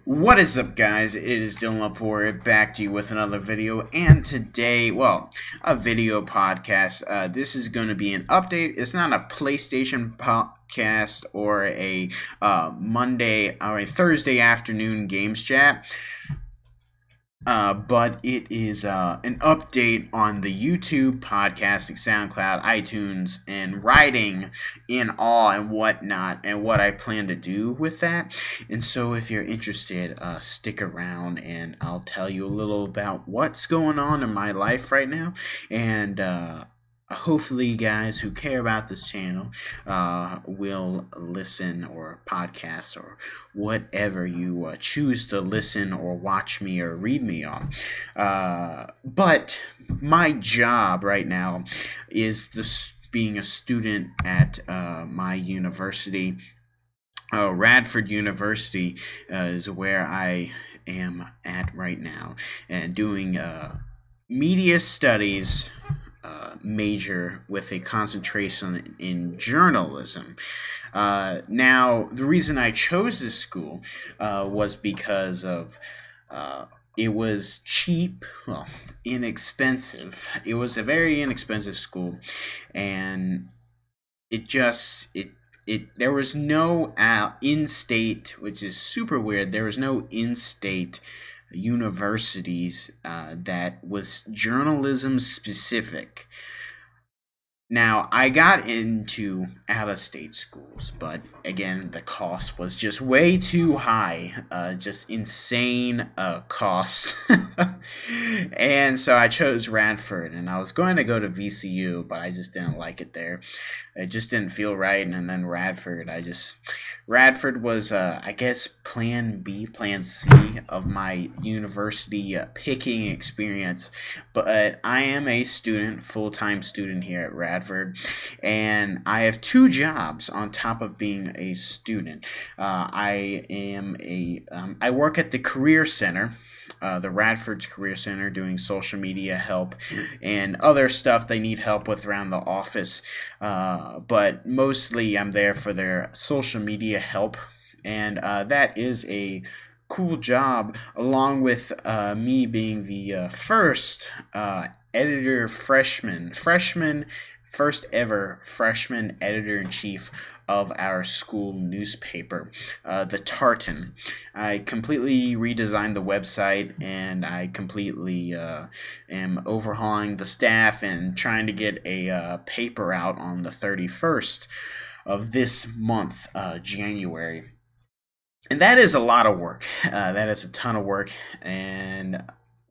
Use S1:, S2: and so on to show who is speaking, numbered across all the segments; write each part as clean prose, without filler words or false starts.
S1: What is up, guys? It is Lepore back to you with another video, and today, well, a video podcast. This is going to be an update. It's not a PlayStation podcast or a Monday or a Thursday afternoon games chat. But it is an update on the YouTube, podcasting, SoundCloud, iTunes, and writing in awe and whatnot, and what I plan to do with that. And so if you're interested, stick around and I'll tell you a little about what's going on in my life right now. And hopefully you guys who care about this channel will listen, or podcast, or whatever you choose to listen or watch me or read me on. But my job right now is being a student at my university. Radford University is where I am at right now, and doing media studies major with a concentration in journalism. Now, the reason I chose this school was because of it was cheap, well, inexpensive. It was a very inexpensive school, and there was no in-state, which is super weird. There was no in-state universities that was journalism specific. Now, I got into out-of-state schools, but again, the cost was just way too high, just insane costs. And so I chose Radford, and I was going to go to VCU, but I just didn't like it there. It just didn't feel right. And then Radford was, I guess, plan B, plan C of my university picking experience. But I am a student, full-time student here at Radford, and I have two jobs on top of being a student. I work at the Career Center, the Radford's Career Center, doing social media help and other stuff they need help with around the office. But mostly I'm there for their social media help, and that is a cool job, along with me being the first first ever freshman editor-in-chief of our school newspaper, the Tartan. I completely redesigned the website, and I completely am overhauling the staff and trying to get a paper out on the 31st of this month, January. And that is a lot of work. That is a ton of work, and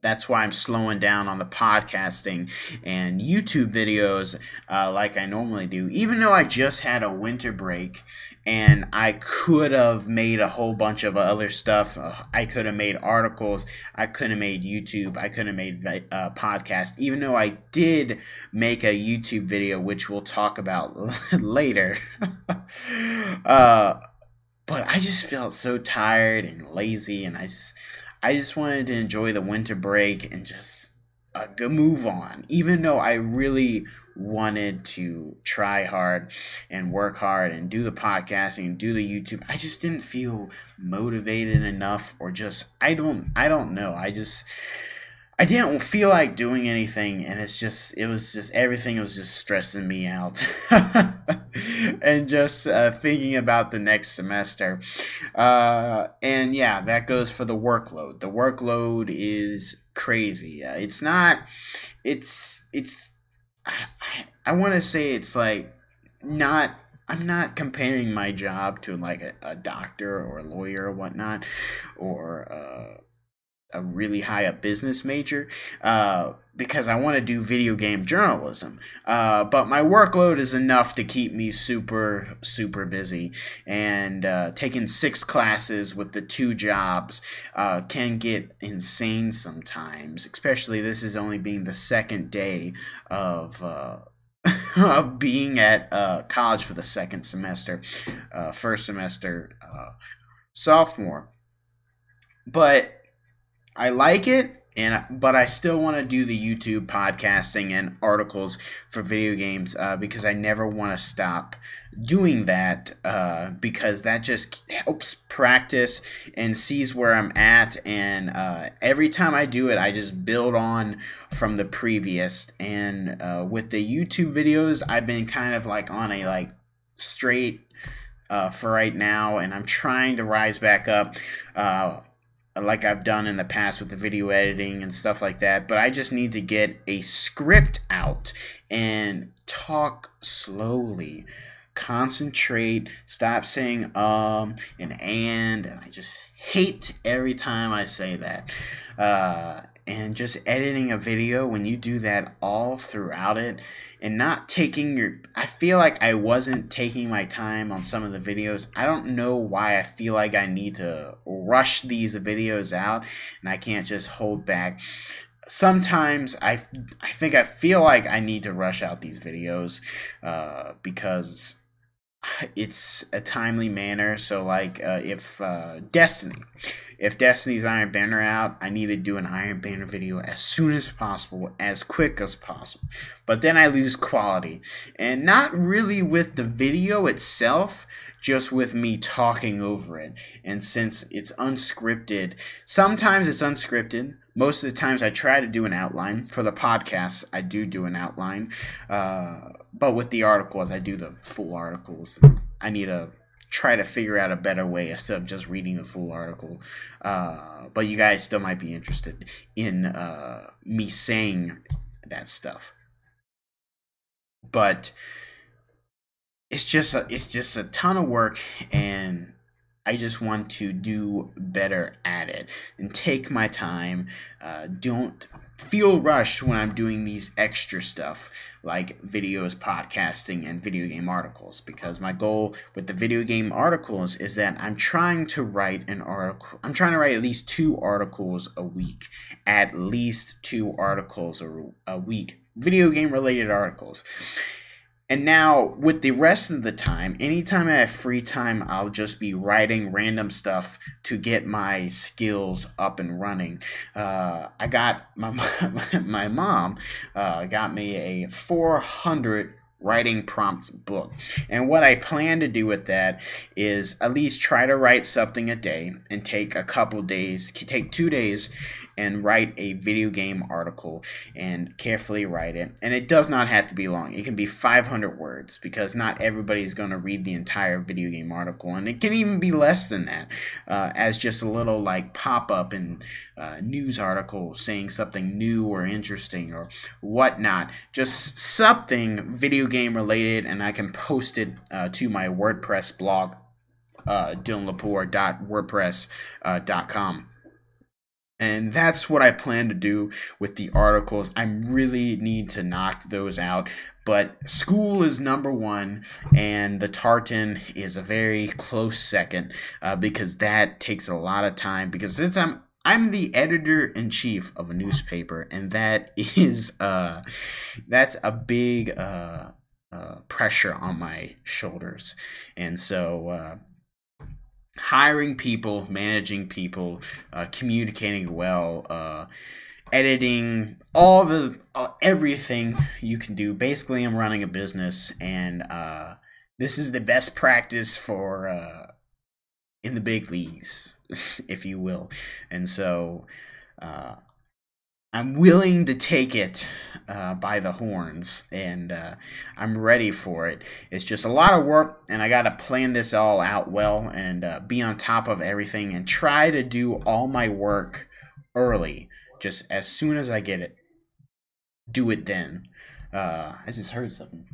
S1: that's why I'm slowing down on the podcasting and YouTube videos like I normally do. Even though I just had a winter break, and I could have made a whole bunch of other stuff. I could have made articles. I could have made YouTube. I could have made podcast. Even though I did make a YouTube video, which we'll talk about later. But I just felt so tired and lazy, and I just wanted to enjoy the winter break and just go move on. Even though I really wanted to try hard and work hard and do the podcasting and do the YouTube, I just didn't feel motivated enough, or just I don't know. I didn't feel like doing anything, and everything was just stressing me out. And just thinking about the next semester. And yeah, that goes for the workload. The workload is crazy. I want to say it's like I'm not comparing my job to like a doctor or a lawyer or whatnot, or a really high up business major, because I want to do video game journalism. But my workload is enough to keep me super, super busy, and taking 6 classes with the 2 jobs can get insane sometimes, especially this is only being the second day of of being at college for the second semester, first semester sophomore. But I like it. but I still want to do the YouTube podcasting and articles for video games because I never want to stop doing that because that just helps practice and sees where I'm at, and every time I do it I just build on from the previous. And with the YouTube videos I've been kind of like on a like straight for right now, and I'm trying to rise back up like I've done in the past with the video editing and stuff like that. But I just need to get a script out and talk slowly, concentrate, stop saying and I just hate every time I say that. And just editing a video, when you do that all throughout it and not taking your, I feel like I wasn't taking my time on some of the videos. I don't know why I feel like I need to rush these videos out and I can't just hold back. Sometimes I think I feel like I need to rush out these videos because it's a timely manner. So like if Destiny's Iron Banner out, I need to do an Iron Banner video as soon as possible, as quick as possible. But then I lose quality, and not really with the video itself, just with me talking over it. And since it's unscripted, sometimes it's unscripted. Most of the times I try to do an outline. For the podcasts, I do an outline. But with the articles, I do the full articles. I need to try to figure out a better way instead of just reading the full article. But you guys still might be interested in me saying that stuff. But it's just a ton of work, and I just want to do better at it and take my time. Don't feel rushed when I'm doing these extra stuff like videos, podcasting, and video game articles, because my goal with the video game articles is that I'm trying to write an article. I'm trying to write at least 2 articles a week. At least 2 articles a week. Video game related articles. And now, with the rest of the time, anytime I have free time, I'll just be writing random stuff to get my skills up and running. I got my mom got me a 400 writing prompts book, and what I plan to do with that is at least try to write something a day and take a couple days, take 2 days and write a video game article and carefully write it. And it does not have to be long. It can be 500 words, because not everybody is going to read the entire video game article, and it can even be less than that, as just a little like pop-up and news article saying something new or interesting or whatnot, just something video game related, and I can post it to my WordPress blog, dyanslegos.wordpress.com. And that's what I plan to do with the articles. I really need to knock those out. But school is number 1, and the tartan is a very close second, because that takes a lot of time. Because since I'm the editor-in-chief of a newspaper, and that is that's a big pressure on my shoulders. And so hiring people, managing people, communicating well, editing, everything you can do. Basically, I'm running a business, and this is the best practice for in the big leagues, if you will. And so I'm willing to take it by the horns, and I'm ready for it. It's just a lot of work, and I got to plan this all out well, and be on top of everything, and try to do all my work early, just as soon as I get it. Do it then. I just heard something.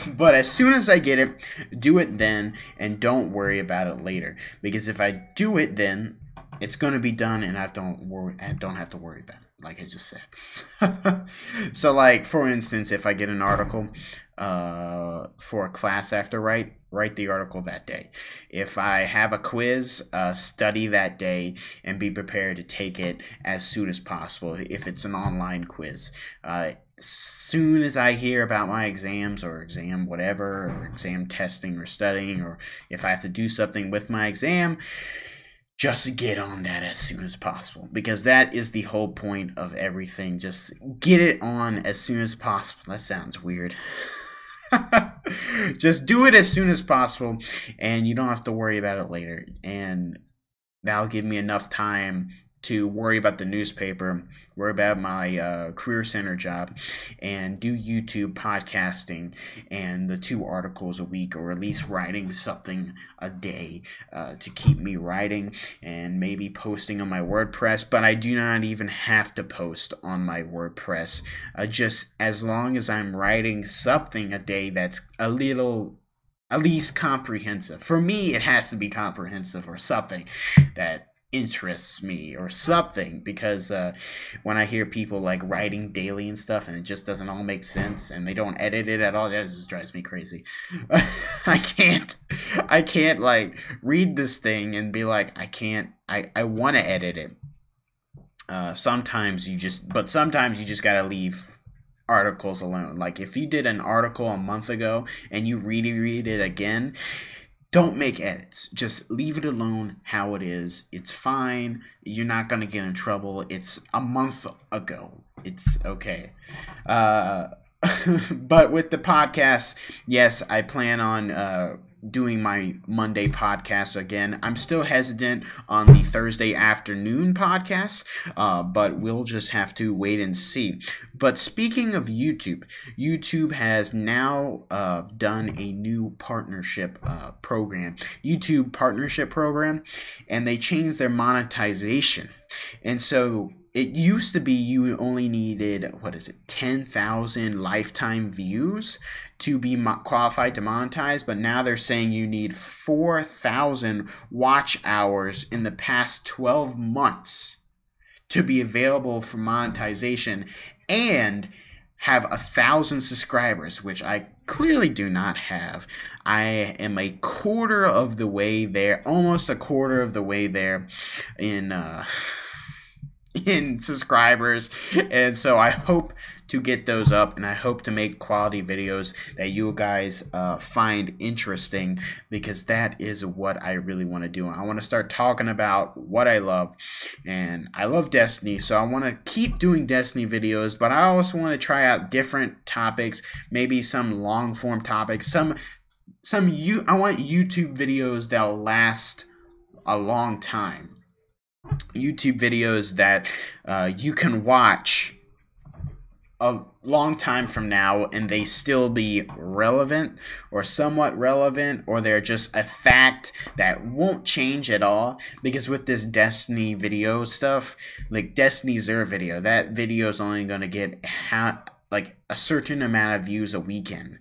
S1: But as soon as I get it, do it then, and don't worry about it later. Because if I do it then, it's going to be done, and I don't have to worry about it, like I just said. So, like, for instance, if I get an article for a class I have to write the article that day. If I have a quiz, study that day and be prepared to take it as soon as possible if it's an online quiz. As soon as I hear about my exams or exam whatever, or exam testing or studying, or if I have to do something with my exam, just get on that as soon as possible, because that is the whole point of everything. Just get it on as soon as possible. That sounds weird. Just do it as soon as possible, and you don't have to worry about it later. And that'll give me enough time to worry about the newspaper, worry about my career center job, and do YouTube podcasting and the 2 articles a week, or at least writing something a day to keep me writing, and maybe posting on my WordPress. But I do not even have to post on my WordPress, just as long as I'm writing something a day that's a little, at least comprehensive. For me, it has to be comprehensive, or something that interests me, or something, because when I hear people like writing daily and stuff, and it just doesn't all make sense, and they don't edit it at all, that just drives me crazy. I can't like read this thing and be like, I want to edit it. Sometimes you just gotta leave articles alone. Like, if you did an article a month ago and you read it again, don't make edits. Just leave it alone how it is. It's fine. You're not going to get in trouble. It's a month ago. It's okay. But with the podcast, yes, I plan on doing my Monday podcast again. I'm still hesitant on the Thursday afternoon podcast, but we'll just have to wait and see. But speaking of YouTube, YouTube has now done a new partnership program, YouTube partnership program, and they changed their monetization. And so it used to be you only needed, 10,000 lifetime views to be qualified to monetize, but now they're saying you need 4,000 watch hours in the past 12 months to be available for monetization, and have 1,000 subscribers, which I clearly do not have. I am a quarter of the way there, almost a quarter of the way there in subscribers, and so I hope to get those up, and I hope to make quality videos that you guys find interesting, because that is what I really want to do. I want to start talking about what I love, and I love Destiny, so I want to keep doing Destiny videos, but I also want to try out different topics, maybe some long form topics, I want YouTube videos that'll last a long time. YouTube videos that you can watch a long time from now and they still be relevant, or somewhat relevant, or they're just a fact that won't change at all. Because with this Destiny video stuff, like Destiny 0 video, that video is only going to get like a certain amount of views a weekend,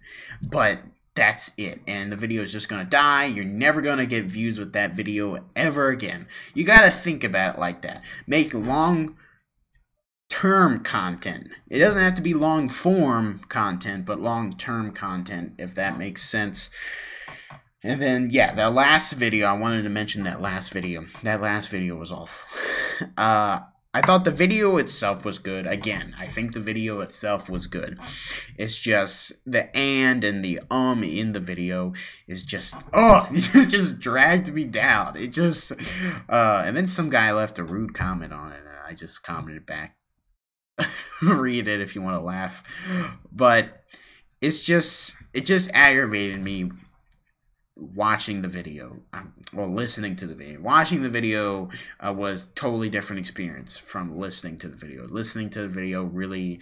S1: but that's it, and the video is just gonna die. You're never gonna get views with that video ever again. You gotta think about it like that. Make long-term content. It doesn't have to be long-form content, but long-term content, if that makes sense. And then, yeah, the last video, I wanted to mention that last video. That last video was awful. I thought the video itself was good. Again, I think the video itself was good. It's just the and the in the video is just, it just dragged me down. It just, and then some guy left a rude comment on it, and I just commented back. Read it if you want to laugh. But it just aggravated me watching the video, listening to the video. Watching the video was totally different experience from listening to the video. Listening to the video really,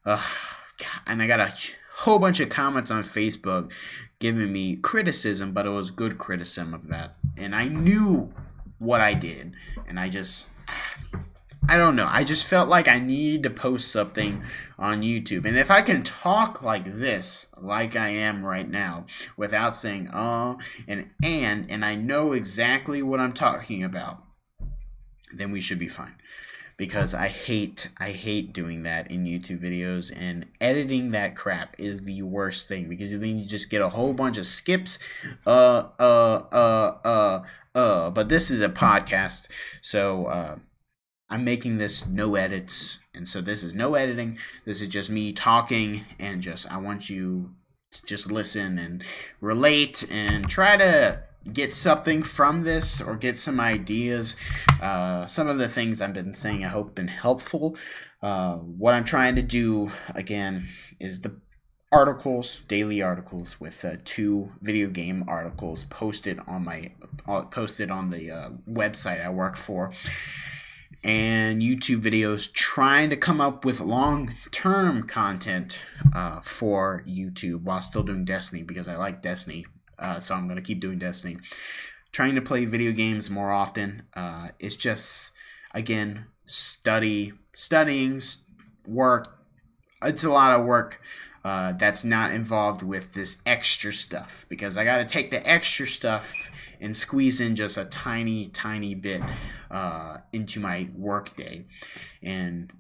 S1: and I got a whole bunch of comments on Facebook giving me criticism, but it was good criticism of that. And I knew what I did, and I don't know. I just felt like I needed to post something on YouTube. And if I can talk like this, like I am right now, without saying and I know exactly what I'm talking about, then we should be fine. Because I hate doing that in YouTube videos, and editing that crap is the worst thing, because then you just get a whole bunch of skips, but this is a podcast, so I'm making this no edits, and so this is no editing. This is just me talking, and I want you to just listen and relate and try to get something from this or get some ideas. Some of the things I've been saying I hope have been helpful. What I'm trying to do, again, is the articles, daily articles with 2 video game articles posted on the website I work for, and YouTube videos, trying to come up with long-term content for YouTube while still doing Destiny, because I like Destiny, so I'm going to keep doing Destiny. Trying to play video games more often. It's just, again, studying, work. It's a lot of work that's not involved with this extra stuff, because I got to take the extra stuff and squeeze in just a tiny bit into my work day, and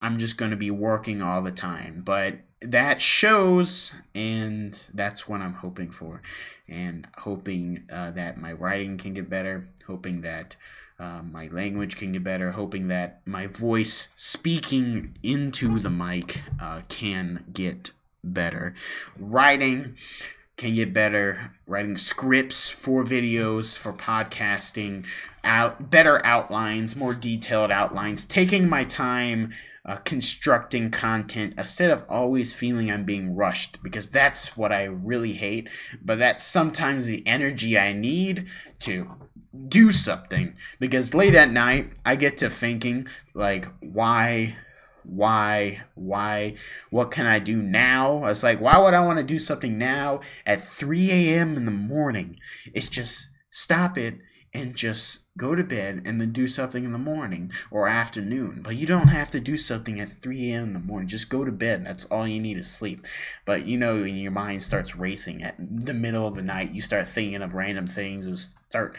S1: I'm just going to be working all the time. But that shows, and that's what I'm hoping for, and hoping that my writing can get better, hoping that my language can get better, hoping that my voice speaking into the mic can get better. Writing can get better. Writing scripts for videos, for podcasting, better outlines, more detailed outlines. Taking my time constructing content instead of always feeling I'm being rushed, because that's what I really hate. But that's sometimes the energy I need to do something, because late at night I get to thinking, like, why, what can I do now? It's like, why would I want to do something now at 3 a.m. in the morning? It's just stop it and just go to bed and then do something in the morning or afternoon. But you don't have to do something at 3 a.m. in the morning. Just go to bed. That's all you need is sleep. But you know, when your mind starts racing at the middle of the night, you start thinking of random things, or start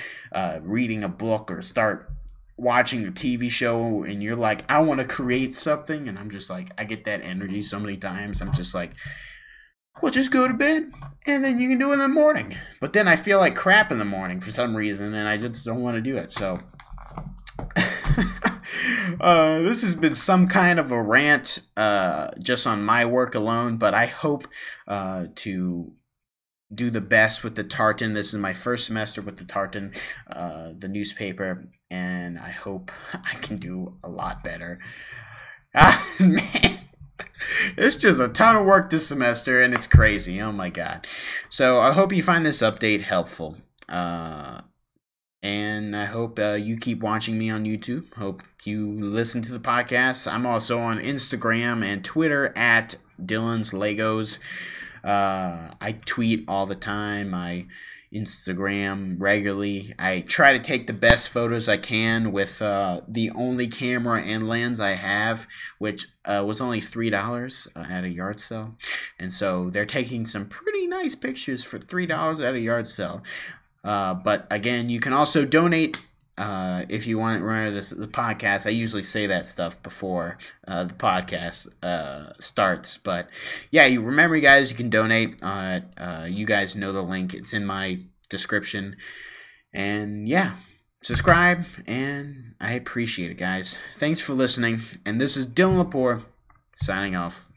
S1: reading a book, or start watching a TV show, and you're like, I want to create something. And I'm just like, I get that energy so many times. I'm just like, well, just go to bed, and then you can do it in the morning. But then I feel like crap in the morning for some reason, and I just don't want to do it. So this has been some kind of a rant just on my work alone, but I hope to do the best with the Tartan. This is my first semester with the Tartan, the newspaper, and I hope I can do a lot better. Man. It's just a ton of work this semester, and it's crazy. Oh my god. So I hope you find this update helpful. And I hope you keep watching me on YouTube. Hope you listen to the podcast. I'm also on Instagram and Twitter at Dyanslegos. I tweet all the time. I Instagram regularly. I try to take the best photos I can with the only camera and lens I have, which was only $3 at a yard sale. And so they're taking some pretty nice pictures for $3 at a yard sale. But again, you can also donate if you want. Remember, the podcast, I usually say that stuff before the podcast starts. But yeah, you remember, guys, you can donate. You guys know the link. It's in my description. And yeah, subscribe, and I appreciate it, guys. Thanks for listening. And this is Dylan Lepore signing off.